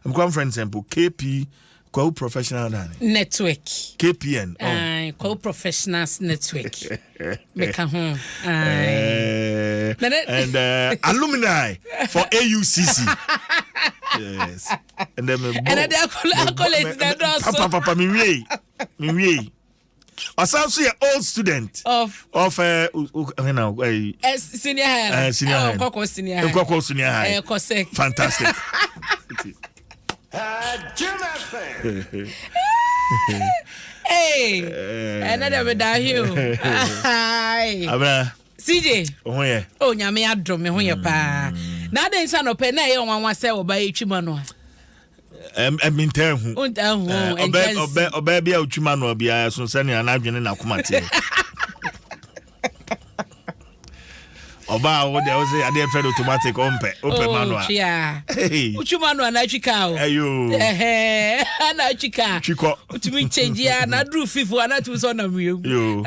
I'm going for example KP Qual Professional Network KPN Qual Professionals Network Meka ho and alumni for AUCC. Yes. And then accolades that also Papa me also an old student of senior high senior high fantastic. Hey, another with that you. Hi. CJ. Oh yeah. Oh, nyame adom me ho ye pa. Na den sa no pe na ye wanwa se wo ba etwima no. Minter hu. Oba bia otwima no bia so se ne anadwene na komate. Oba wo de o say ade fed automatic open manual. Yeah. Utwima no na twika o. Ayo. Na twika. Twiko. Utumi change ya na dru fifo na tu so na miu. Yo.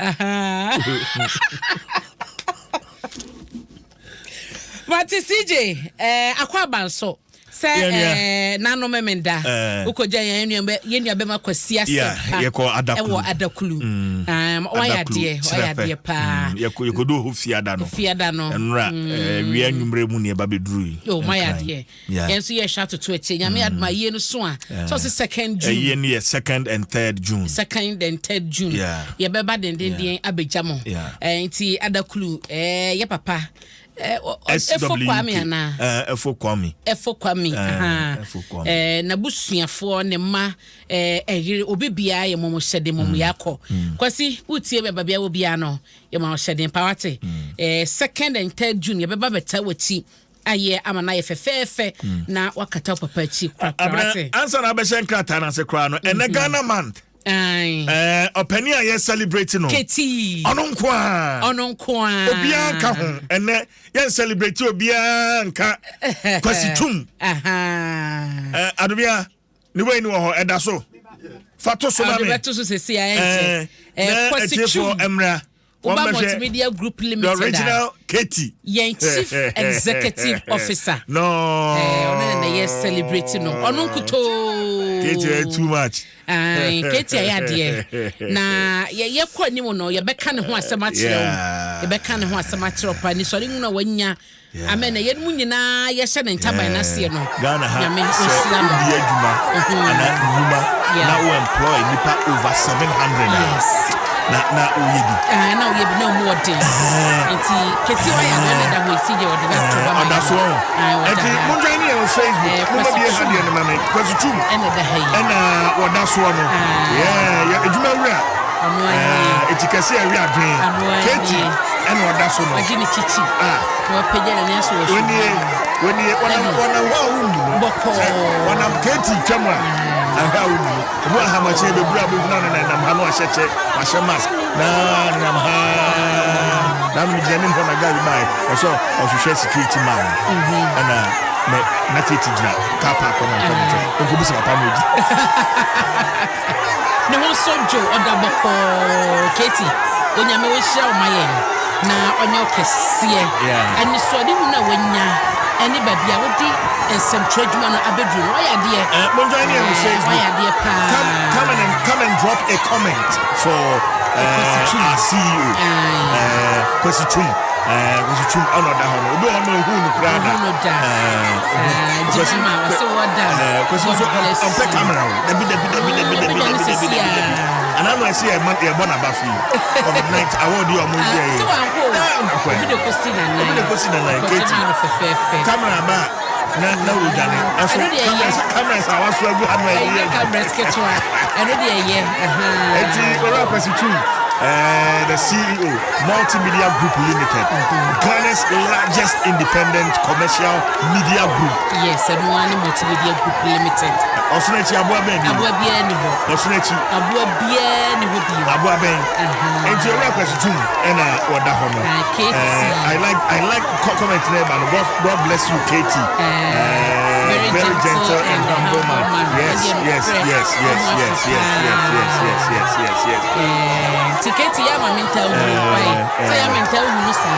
But CJ, akwa banso. Say nano memenda. Ukoja yenua be makwasi yeah, ye ko adakulu. Ewo adakulu. Why dear pa. Ye ko do fiada no. Fiada no. Enra wi anwumre mu ne ba bedru. Oh my dear. Yenso ye shout to eche. Nyame adma ye no so a. So say 2nd June. Ye ne 2nd and 3rd June. 2nd and 3rd June. Ye beba den abejamo. Nti adakulu ye papa Efo Kwame na busuafo ne ma obibia ye momo hyede momo yakọ kwasi utie be babia wo bia no ye ma hyede pawate 2nd and 3rd June ye beba beta wati aye amana ye fefefe na wakata papa chi kwate answer na be shen krata na se kra no ene Ghana month openia ye celebrating no Keti ononkwa obia nka ho ene ye celebrate obia nka kwasitum adobia ni we ni wo ho eda so fato so na me beto so se se aye kwasitum emra Oba Multimedia Group Limited. The original Katie. Yen Chief Executive Officer. No. Ona yes celebrating no. Onu kuto. Katie too much. Katie ayade. Na ye kwa nimu no ye beka ne ho asema kire. Ye beka ne ho asema kire pa ni sori nguna wanya. Amen ye mu nyina ye hye ne ntaban na se no. Ghana ha. Ye adwuma. Ana nhuma na we employ nipa over 700. Yes. Na uyebi no more day enti keti wa ya na da ho CJ o de na to ba that's all enti mo join ni on Facebook mo be ha de na mama kwasu tum ena da ha yi ena wo da so no yeah ejuma wura eti kase awi adwen keti ena wo da so no agini chichi wo pejele na so wo woni wana wa unu boko wana keti chamwa aha unu mo ha ma che be bura bo na ha no ahyeche ahye mask na ha na mi jeni mpo na gari bai so official security man na titi jina kapa ko na ko bi se papa mo di ne ho sojo oda boko keti onyame we hia o maye na onye okese ani so de hu na wanya ani babia wodi ensem trajuma no abedu no ya de mo join you on Facebook ya de pa come and drop a comment for our CEO Kwesichum Kwesichum another hono obi ono hu no kra da jima so wada Kwesichum on camera debi and I know I see a man here born about you of the night award you am here so anko obi de kosi na nine camera ba na we dane cameras are was go admire cameras ketwa eno de ye enti ora Kwesichum the CEO Multimedia Group Limited Ghana's largest independent commercial media group. Yes, and one Multimedia Group Limited. Osunechi Abua Ben. Abua Bien ni ho. Osunechi Abua Bien ni ho bi. Abua Ben. And you are Kwesichum ena oda hono. I like comment there man. God bless you Katie. Very gentle and humble man. Yes. Tiketi ya ma mental hu why. Say ya mental hu sa.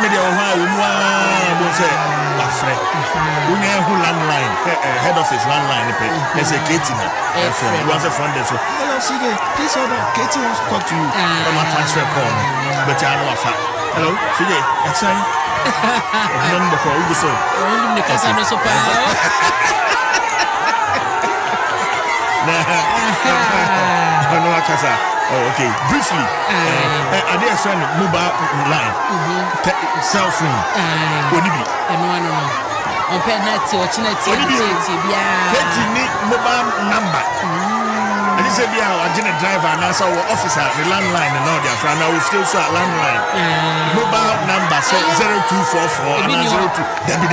media oha we mu bo say afre we na hu landline head office landline pe they say Katie na FM was a front desk so hello CJ please hold on Katie wants to talk to you on my transfer call but I know afa hello CJ that's fine number call we so on the casa no so pa no akasa. Oh, okay. Briefly, I did send mobile line, cell phone. Onibi. No. On penalty or chinati. Onibi. Mobile number. I just said, I didn't driver and also our officer, the landline and all that. And I will still show landline. Mobile number 0244 and 02. Debbie.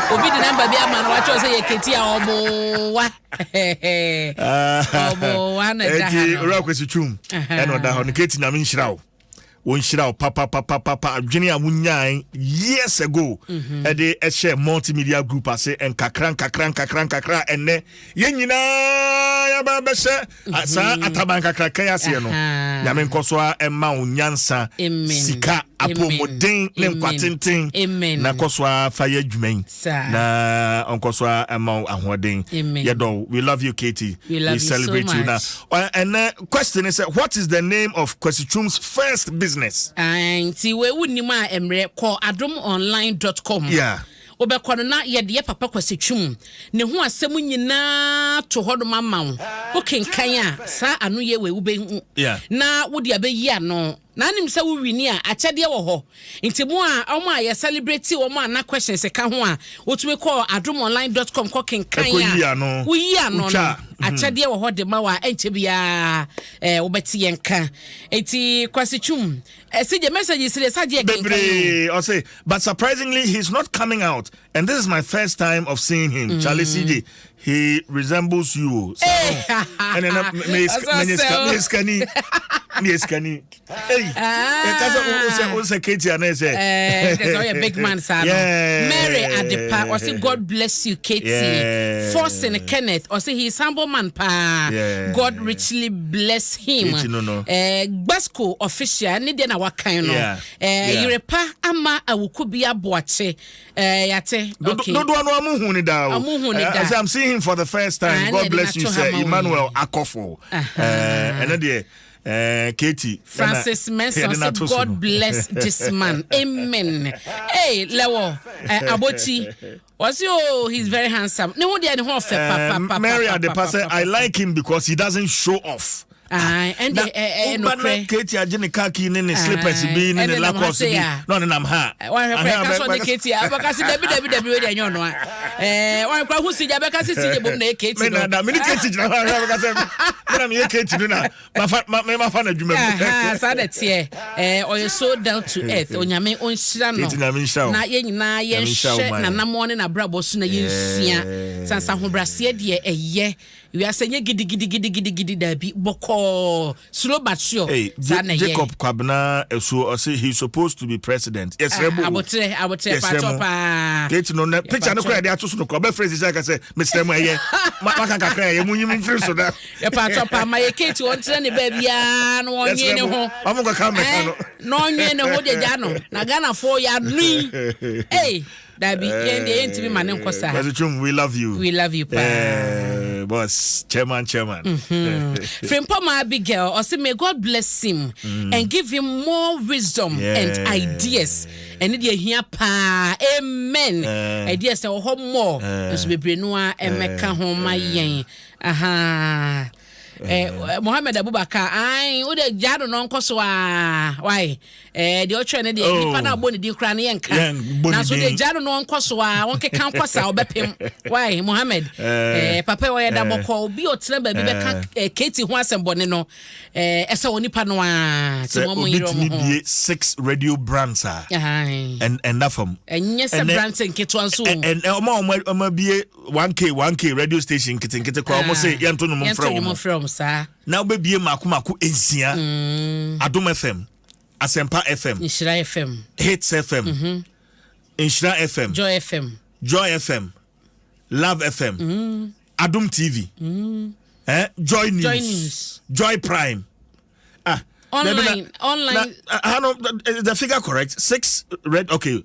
Obi the number be man watch us say Ketia obo wa. Obo wa na da. Eti kwesi twum. Eno da ho ne Keti na menhyira wo. Won hyira wo papa adwene a munyan years ago. E de share multimedia group ase enkakran enne ye nyina ya ba be se asa ataban kakra kan ase no. Ya men koso a emma onyansa sika apomodin ne nkwatenten na koso a fa ya dwuman na onkoso a emma ahoden yedo we love you Katie we celebrate you now and question is what is the name of Kwesichum's first business and see we wouldn't ma emre call adomonline.com yeah obekọ na ye de papa Kwesichum ne ho asem nyina to hodo mama wo kenkan a sa anu ye we ube na wo de abeyi ano na anim se wo wini a achede wo ho ntemu a omo a ye celebrate wo mo na questions ka ho a otume call adomonline.com ko kenkan a wo yi ano no achede wo ho de ma wa enche bia wo beti yenka enti Kwesichum see messages say saje kenkan I say but surprisingly he's not coming out and this is my first time of seeing him Charlie CJ he resembles you so, and then Skani hey because Katie and say that's a big man sir Mary Adepa or say God bless you Katie Forcing Kenneth or say he's humble man pa God richly bless him Basco official ni dey na wakan no Yerepa ama awukubia boache yate okay no amuhu ni da as I'm seeing him for the first time God bless you sir Emmanuel Akofo and then Katie Francis Manson said God bless this man amen hey lewo aboti was you he's very handsome no dey ho fe papa Mary Adepa I like him because he doesn't show off and no Katie agene kaki ne slippers bi ne Lacoste bi no na ha ka so ne Katie abaka si debi we dey nyo no wan kwa hu si abaka si bom na Katie no na me Katie jina abaka se na me Katie no na ma fa na dwuma mu sa that here you so down to earth onyame onhyira no na ye nyina ye hye na namo ne na brabo so na ye nsua sansa ho brase de eye we are saying gidi da bi boko slow but sure Jacob Kwabena so say he's supposed to be president yes rebo abotre patopa get no picture no cry dey atoso no ko be phrase say say Mr. Mu eye maka kakra ye munyim free so da patopa ma ye Kate won tire ne ba bia no onye ne ho amugo ka me no onye ne ho de ja no na Ghana for ya nui hey Dabi enti bi mane nkosa Kwesichum we love you pa boss chairman Frimpoma Abigail or say may God bless him and give him more wisdom and ideas and it here pa amen ideas say ho more so bebre no a emeka ho mayen aha Mohammed Abubakar ai wo de jado no nkoso why the ocho ne de nipa na bo ne din kra ne yenka na so de jado no nkoso won ke kan kwasa obepem why Mohammed papa wo ye da boko obi otena ba bi be ka Katie ho asembo ne no esa woni pa no ti mo mo yiro mo 6 radio brands and that from yes brands nketo anso and o bie 1k radio station nkete kwa mo say yento no mo from now baby maku ensia Adom FM Asempa FM Inshira FM Hits FM Inshira FM Joy FM Love FM Adom TV Joy News Joy Prime Online. Is the figure correct? 6 red. Okay.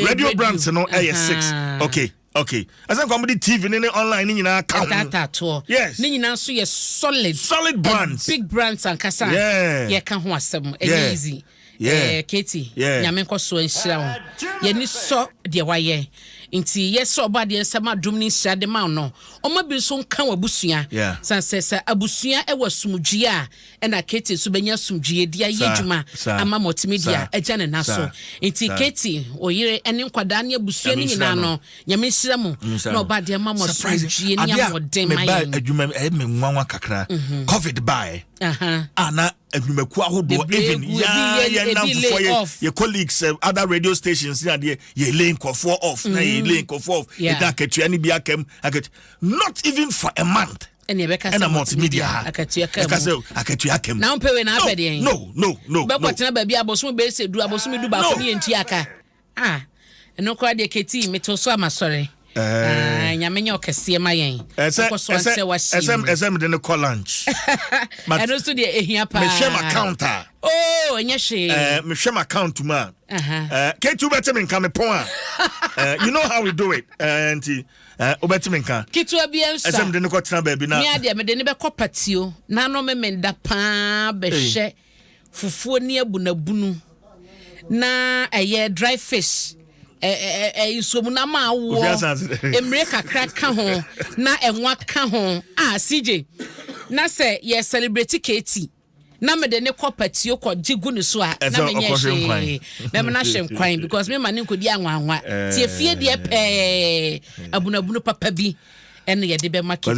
Radio brands no 6. Okay. As I'm coming TV in online in account. Yes. Nina so yes solid brands. Big brands and kasa. Yeah. Can ho asem easy. Katie. Nyame nkoso enhira wo. Ye ni so de waye. Nti yes oba de nsem adom ni hira de ma no. Oma bi so nka wabusua. Sansesa abusua e wasumdwie a na Katie so benya sumdwie dia yedwuma ama multimedia agya ne naso. Nti Katie oyire ene nkwada na abusua ni nyina no. Nyame hira mu na oba de ma mo sumdwie ni amodem maye. Adwuma e me nwanwa kakra. COVID buy. Ana adwumaku ahodo even your colleagues other radio stations ye link off na ye link off that ketua ni bi akam not even for a month and multimedia akatua akam now pewe na abede no be kwatena ba bia abosom be se du abosom du ba ko ni enti aka eno kwa de keti meto so amasore nyamenya okese mayen SM de no call lunch but eno so de ehia pa me share account enye she me share account ma K2 better me come pon you know how we do it auntie obeti me kan kitu abiensa SM de no ko tena ba bi na me ade me de ne be kopatio na no me menda pa be hye fufuo ni abunabunu na dry fish isomuna ma wo emre kakra ka ho na enwa ka ho CJ na se ye celebrate Katie na me de ne kopatio ko jigu ne so a na me nye me na hwenkwan because me ma ne nkodi anwanwa tie fie de abunabunu papa bi ene ye de be market.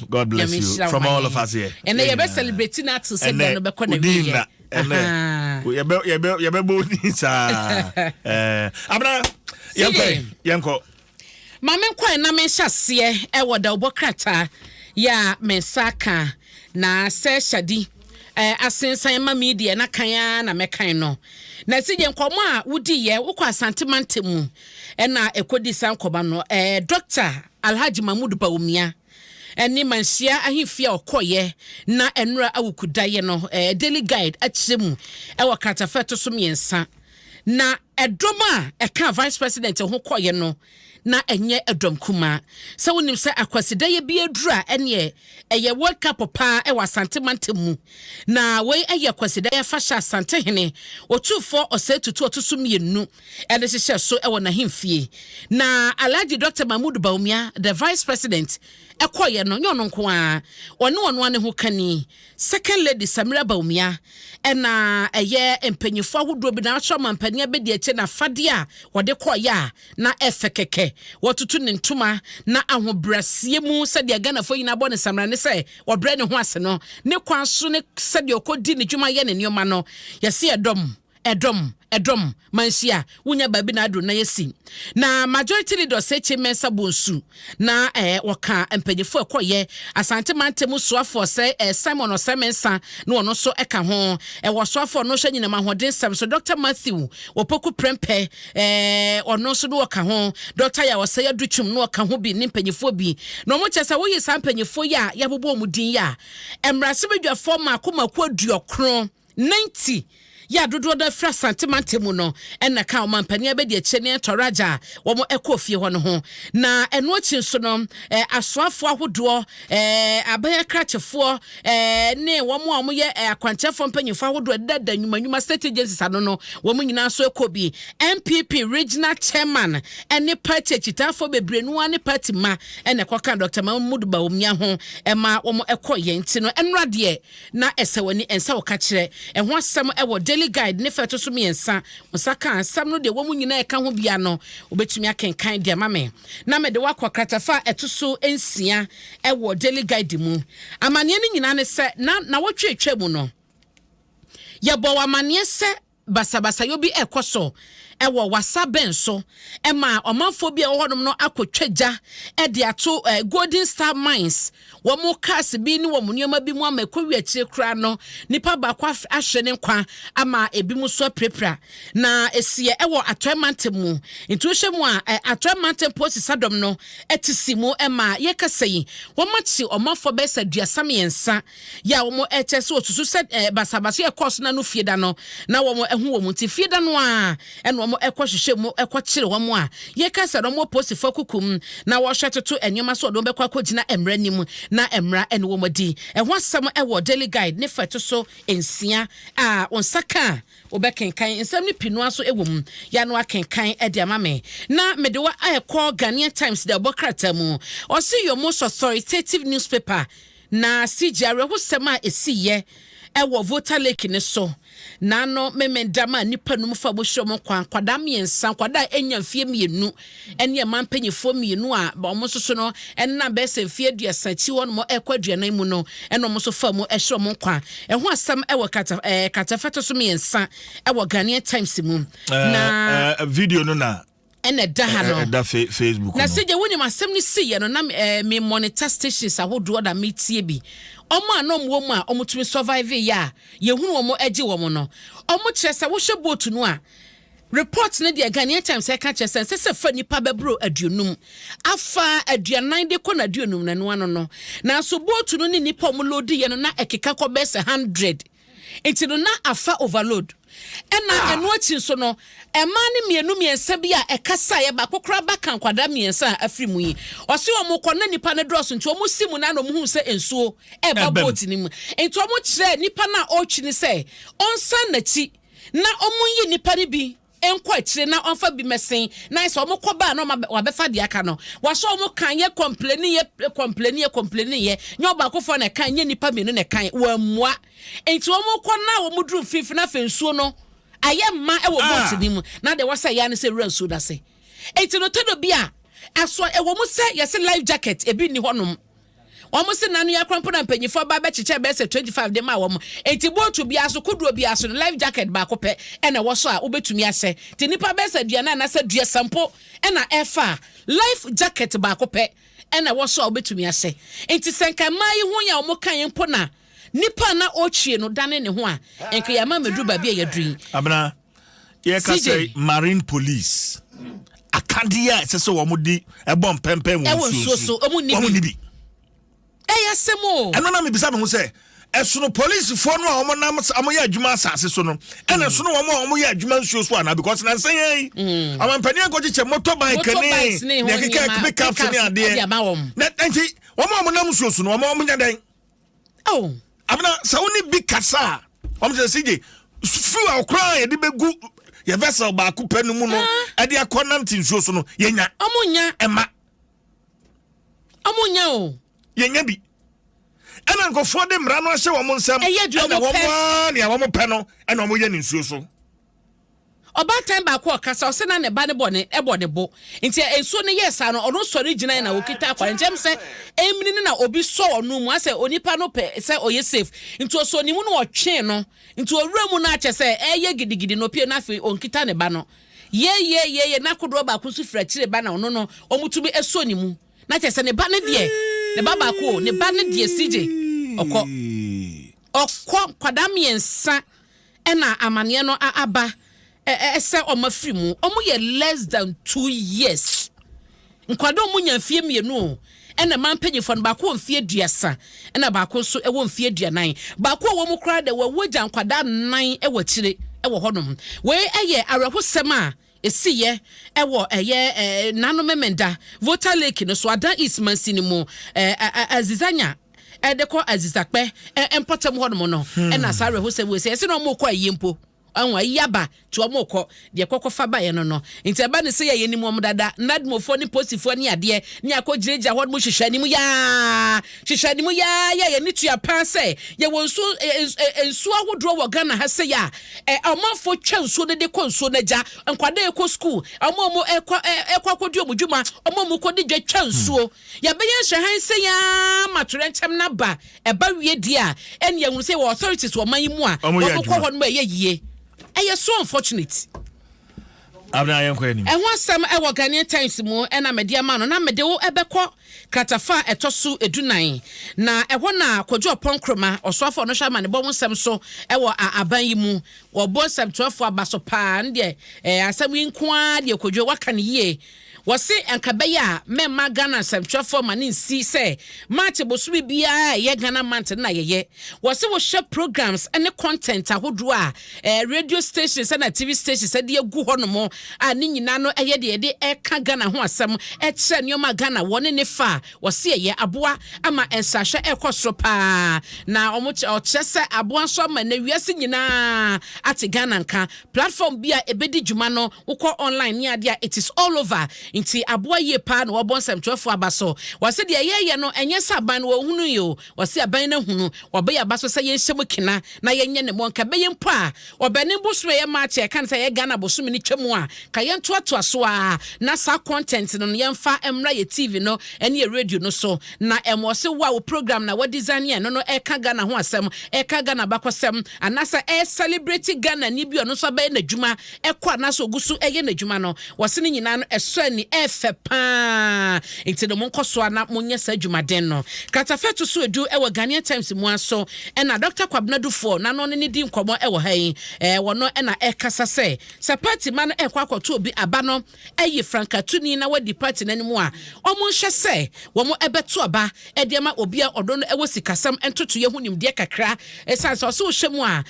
God bless you from all of us here ene ye be celebrate na to say no be ko na we ye be boni sa abra yanko mame kwai na me hyase e woda obokrata ya mensaka na se shadi asensan ma media na kan na mekan no na sije nkomo a wudi ye wokọ asantemantem na ekodi san koba no Dr. Alhaji Mahmoud Baumia eni manhia ahifia okoye na enura awukudaye no daily guide akyeremu ewo kratafeto so miensa na edoma eka vice president ho koye no na enye edom kuma se wonim se akwasidaye bi adura ene eye world cup pa e wasantemantem na we eye akwasidaye fasha asante hene otufo osetutu otusu mienu ene hye so e wona himfie na Alhaji Dr. Mahmoud Baumia the vice president ekoye no nyono nko a one ane ho kani second lady Samira Baumia ena eye empanyifo ahodo bi na aso mampania be de eche na fade a wode koye a na efekeke watutu ne ntuma na ahobrasie mu se de Ghana fo yina bo ne Samira ne se wobre ne ho ase no ne kwanso ne se de okodi ne dwuma ye ne nioma no yesi edom mansia wunya babi na ado na yesi na majority leader seche mensa bonsu na woka empanyefo ekoye asante mantem soafo se Simon Osemensa na ono so eka ho wo soafo no hwa nyina mahoden sam so Dr. Matthew wopoku prempe ono so do woka ho Dr. ya wo se yadutwum no woka ho bi ne empanyefo bi no mo chesa wo yi sam empanyefo ya yabobo mu din ya emrase bedwafo ma komaku aduokron 90 ya dodo da fra santemantem no ena ka o mampania be de chene toraja wo mo ekofie ho no ho na eno chi so no asoafo ahodo abaya krachefo ne wo mo ye akwanchefo mpanyifo ahodo dada nyuma state agencies ano no wo mo nyina so ekobi MPP regional chairman ene party chitafo bebrenu ane party ma ene kwaka Dr. Mahmoud Baumia ho ema wo mo ekoye nti no enrade na esewani ensa wo ka kire ho asem ewo daily guide ne feto so miensa musaka ansam no de wo munyina eka ho bia no obetumi akenkan de mame na me de wakwa kratafa etoso ensia ewo daily guide mu amane ne nyina ne se na wotwetwa mu no ye bo amane se basabasa yo bi ekoso ewo wasaben so ema omanfo bia wo hodom no akotwaja e de ato Golden Star Mines wo mo cars bi ni wo mo nioma bi mu amakowi akire kra no nipa ba kwa ahwe ne nkwa ama ebi mu so prepra na esie ewo atoemante mu nti wo hwe mu a atoemante post Adom no etisi mu ema ye kasei wo machi omanfo be saduasam yensa ya wo mo etese otusu se basabase e course na no fieda no na wo mo ehu wo mo ti fieda no a ene wo mo ekohwehwe mu ekokyere wo mo a ye kasa no mo post fa kukum na wo hwetoto enyoma so do be kwa kogina emra nim na emra ene wo modi eho asam ewo daily guide ne feto so ensia a onsaka obekenkan nsam ne pinua so ewom ya no akenkan ede amame na mede wa call Ghanaian Times the bokrata mu o see your most authoritative newspaper na CGR who sema esiye ewo voter lake ne so na no memendama nipa num fa bo hwom kwada miensa kwada enya mfie mienu ene mampanyefo mienu a ba omo soso no enna be se mfie aduasa chi won mo ekwaduanan mu no ene omo so fa mu ehwom kwa eho asam ewo kata fato so miensa ewo Ghanaian Times mu na video no na ene daha no da Facebook na seje woni masem ni siye no na me monitor stations ahodo da metie bi omo anom wo mu a omutumi survive ya yehunu wo mo age wo mo no omo kyerese wo hwe boat no a report ne de Ghanaian Times e ka kyerese se fa nipa bebro aduonum afa aduanan de kɔ na aduonum na no ano no na so boat no ni nipa mo load ye no na ekeka kɔ bese 100 enti no na afa overload ena eno achi so no ema ne mienu miensa bi a ekasa ye ba kokora baka kwada miensa afri mu yi ose wo mo kɔ na nipa ne dross nti wo mo simu na no mo hu se ensuo e ba boat ni mu enti wo mo kyerɛ nipa na ochi ni se onsa na chi na omunyi nipa ne bi enko akire na onfa bi mesen na so mo kɔ ba na wa befa de aka no wa so mo kan ye complain ye nyo ba kofo na kan ye nipa mienu na kan wa mua enti wo mo kɔ na wo mo dru fifi na fensuo no aye ma e wo boat ni mu na de wasa ya ne se ransuo da se enti no todo bi a aso e wo mo se ye se life jacket ebi ni honom omo se nanu ya krampo na mpanyifo ba be chiche be se 25 de ma wo mo enti boat bi aso kuduo bi aso life jacket ba ko pe ena wo so a obetumi ase ti nipa be se duana na se dua sampo ena efa life jacket ba ko pe ena wo so a obetumi ase enti senka mai hu ya omo kan mpo na nipa na ochie no dane ne ho a enka ya ma medu ba bi ya drin abna ye ka say marine police akadia se so wo mo di ebom pempem wo so omo ni bi semo eno na me bisa me ho se esono police fo no a omo nam amoye adwuma asase so no ena sono wo mo omo ye adwuma nsuo so ana because na say yi amampani ankoje che motorbike ne ne keke pick up ne ade na enti wo mo nam nsuo so no wo mo nya den oh abna sa woni bi kasa wo mo se sije fu akra ye de begu ye vessel ba ko panu mu no ade akona nsuo so no ye nya omunya ema omunya o yenya bi ena nkofo de mra no hye wo mo nsam ena wo mo ne wo mo pe no ena wo mo ye nsuo so obatan ba ko kasa o se na ne ba ne bo ne bo nti ensuo ne yesa no ono sori gina na okita akwa njem se emini na obi so onu mu ase onipa no pe se oye safe nti oso ni mu no otwe no nti owura mu na ache se eye gidigidi no pie na fe onkita ne ba no ye na kodo ba ko su fra kire ba na ono no omutumi eso ni mu na ache se ne ba ne de ne baba ko ne ba ne de CJ okọ kwada miensa ena amane no aba ese omafiri mu omo ye less than 2 years nkwado omo nya fie mienu ena mampanyifo no ba ko mfie duasa ena ba ko so ewo mfie duanan ba ko wo mu kra de wo wogya nkwada nan ewo kire ewo honom we eye arehosem a esiye ewo eye nano memenda voter lake no so adan ismansi ni mu azizanya edeko azizakpe empotem honom no ena sare hosem we se no mo kwa yempo anwa yaba to omoko de kokofa ba ye no nti eba ne se ye ni mom dada nadmofo ni posifo ni ade ni akogireja hod mu hwehwani mu ya ye ni tua pa se ye wonso ensu ahodo wo Ghana ha se ya amafo twa nsu de konsu na ja nkwada ekọ school amomo ekwakodu omudwuma amomo kodi dwa twa nsu ya be ye hwehan se ya matore ntem na ba eba wie di a ene ye se wo authorities wo man mu a wo ko ho no ye yie. So unfortunate. abna yenko enim ho asɛm ɛwɔ Ghanaian Times mu ɛna media ma no na mede wo ɛbɛkɔ kratafa ɛtɔso edunan na ɛhɔ na Kwadwo Pɔnkroma ɔsoafo no hwa ma ne bɔ nsɛm so ɛwɔ aban yi mu wɔbɔ nsɛm 12 abaso paa ndɛ asɛm yi nkoa de Kwadwo waka ne yie wose enkabɛya memma Ghana sɛmtwɛfo ma ne nsi sɛ match bosu bia ye Ghana month na yeye wose wo share programs and content ahodo a radio stations and TV stations de agu hɔ no mo a ne nyina no ɛyɛ de ɛka Ghana ho asɛm ɛkyerɛ nneɔma Ghana wɔne ne fa wose ye aboa ama ensahwɛ ɛkɔsoro paa na ɔkyerɛ sɛ aboa so ama na wiase nyina ate Ghana nka platform bia ebedi dwuma no wokɔ online ne ade a it is all over nti aboa ye pa na wɔbɔ nsɛm 12 abaso wase de yeye no enye saban no hunu yo wase aban na hunu wɔbɛyɛ abaso sɛ yɛnhyɛm kina na yɛnyɛ ne monka bɛyɛ mpo a ɔbɛne boso yɛ match yɛ kan sɛ yɛ Ghana boso mi ne twemu a ka yɛn toatoa so a na sa content no yɛmfa emra yɛ TV no ɛne yɛ radio no so na ɛmɔse wa program na what design yɛ no ɛka Ghana ho asɛm ɛka Ghana bakɔsɛm anasa celebrate Ghana ni bi ɔno so bɛyɛ n'adwuma ɛkɔ anasa ogusu ɛyɛ n'adwuma no wase ne nyina no ɛsɔ ni efe pa enti no monkoso na monye sa adwumaden no katafeto so edu ewo Ghanaian Times mu aso na Dr. Kwabnadufo na no ne di nkomo ewo ha yi wono na ekasa se party man ekwa akoto obi aba no eye frankatuni na wadi party nanimu a omo nhwe se womo ebeto aba edema obi a odo no ewo sikasam entoto ye hunim de kakra esanse so hwemu a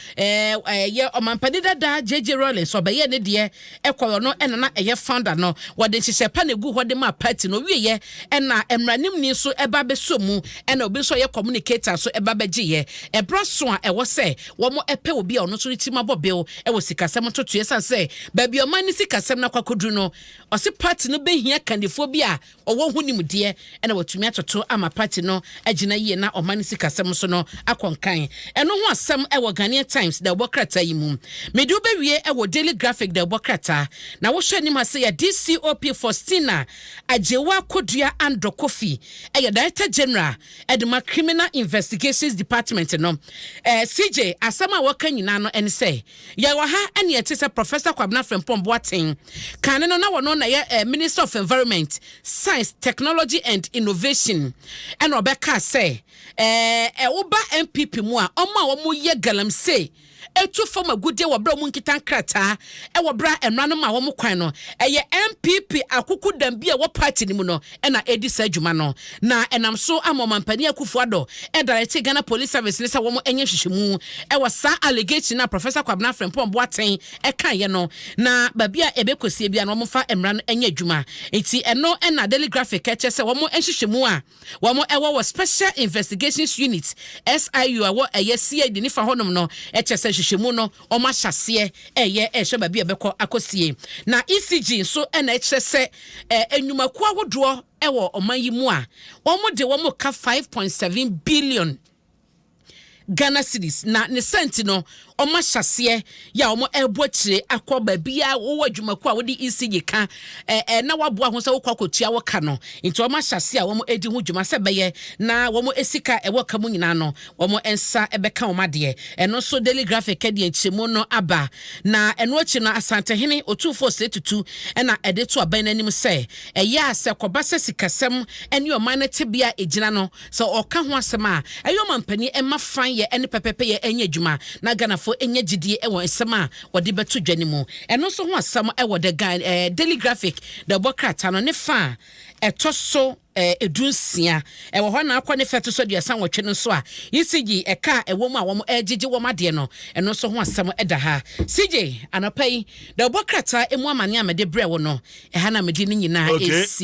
ye omampani dada JJ Rollins obeye ne de ekoyo no na eye founder no wode nhye pa na gu hɔ de ma party no wiye na emranim ni so eba beso mu na obi so ye communicator so eba begiye ebro so a ɛwɔ sɛ wɔn ɛpɛ obi a ɔno so ti ma bɔbel ɛwɔ sikasɛm totoe sanse baabi ɔman ni sikasɛm na kwakodu no ɔse party no behia kandefo bi a ɔwɔ hunimdeɛ na watumi atoto ama party no agina yie na ɔman ni sikasɛm so no akɔnkan ɛno ho asɛm ɛwɔ Ghanaian Times da bɔkrata yi mu mede obewie ɛwɔ Daily Graphic da bɔkrata na wo hwɛ nim ase ya DCOP Faustina Ajewa Kodua Ando Kofi Director General Edema Criminal Investigations Department no CJ asama waka nyina no ene say ya wa ha ene yete se Professor Kwabena Frempong Boateng kan no na wono na ye Minister of Environment Science Technology and Innovation ene obeka say woba MPP mu a omo ye galamsey etu form agudie wo bra mu nkitan krata wo bra enra no ma wo mu kwan no eye MPP akuku dambi a wo party ni mu no na edi sa adwuma no na enam so amomampani akufuado direct Ghana Police Service ne sa wo mu enye hwehwemu wo sa allegation na Professor Kwabena Frempong Boateng kan ye no na babia ebekosie bia no mo fa emra no enye adwuma enti eno na Daily Graphic eche se wo mu enhwehwemu a wo mu wo Special Investigations Unit SIU a wo eye CID ni fa honom no eche se hwehwemu no oma hyase eye ehwe babia beko akosie na ECG so na eche se enwumaku ahodo ewo oman yi mu a wo mu de wo mu ka 5.7 billion Ghana cedis na ne senti no oma hyase ya omo ebo kire akoba bia wo adwumaku a wo di ECG ka na waboa ho se wo kwakotua wo ka no nti oma hyase a wo edi ho dwuma se beye na wo esika ewo ka mu nyina no wo ensa ebeka wo made eno so Daily Graphic de nchemu no aba na eno achi no asantehene otufo setutu na ede to aban nanim se eya se koba se sikasem ene o man tebia ejina no so oka ho asem a eyo mampani ema fan ye ene pepepe ye enye adwuma na Ghana enye gidie ewo nsema wode beto dwanimu eno so ho asam ewo de Daily Graphic the bokrata no ne fa etoso edunsia ewo ho na akwa ne feto so de san wotwe no so a ECG eka ewo mu a wo egege wo made no eno so ho asam eda ha CJ anopai the bokrata emu amane amede bre wo no ha na mede ni nyina esi